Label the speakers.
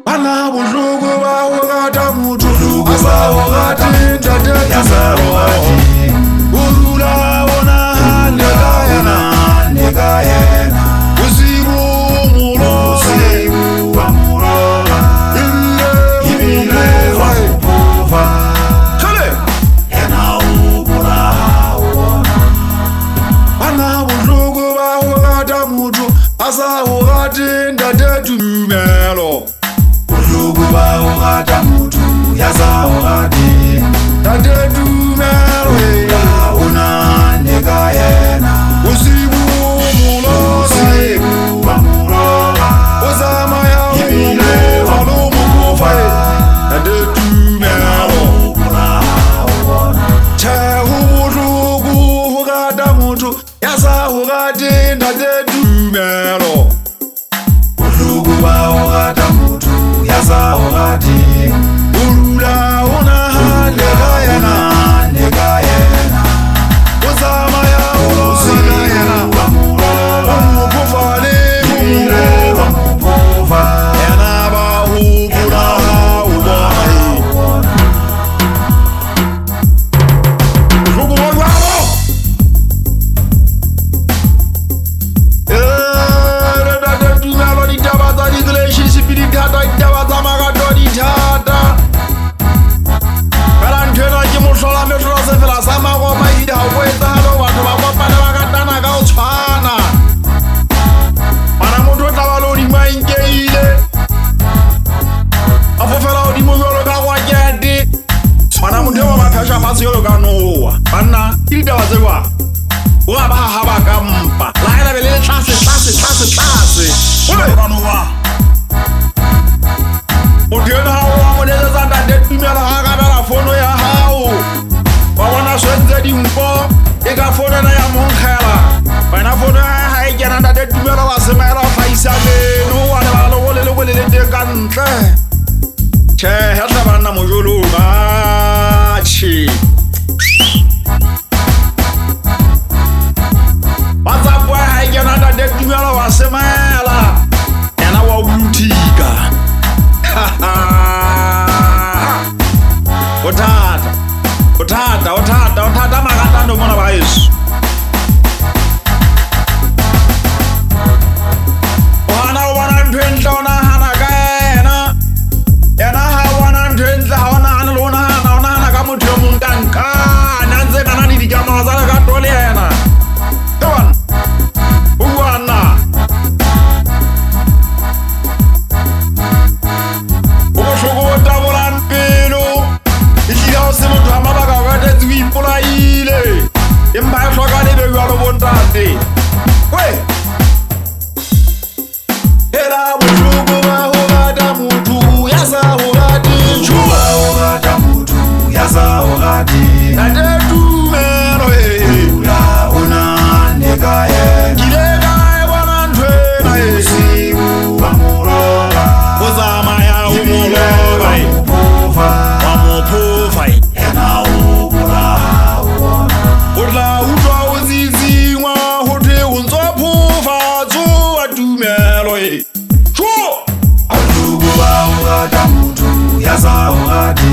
Speaker 1: Bana bujugu ba hogata mutu asa hogati ndade asa hogati urula ona negayena usibu mulo ile wa kale ena ubura bana bujugu ba hogata mutu asa hogati ndade tumelo Uruguba hogata mutu yaza hogati ndade tumelo una negayena usibu mulo ozama ya ile walumukufa ndade tumelo Urugu hogata mutu yaza hogati ndade tumelo Uruguba hogata mutu yaza hogati urula ona negayena ozama ya ulosayena umukufale umukufa yana ba ubura ubahi Urugu wagwabo Bana ilida wazewa Waba haba kampa Laila belele tase Uranowa Udiona hawa mweneza zanda Detumela haga bela fono ya hao Wawana swenze di mpo Ika fono na ya monkela Bana fono ya haijana nda detumela wasemela faisale Nuwa na wale dekantle Che hata bana mojolo machi Mazabwa haijana nda detumela wasemela Yana wa ulutika Otata makatando mwana wa Yesu Wana ntwentla ona hana kaena Yana hawana ntwentla hawana analona hana Ona hana kamutu yo muntanka Nanze kanani di kama wazala katole yana Ewan Uwana Umushuku watabola mpilo Ikila osimo tuhamaba kawate zuipola ile Empire shwakani bewe walo bontate We Hera mushuku wa hogata mutu Yasa hogati Chuba hogata mutu Yasa hogati Nade tumero Ula una negayena Kilega wana ntwena Usibu wa muroga Ozama ya umuloga Wamupufa Yana ubura Urla utwa uziziwa Hote unzopufa Zuwa tumelo Chuo Uruguba hogata mutu Yasa hogati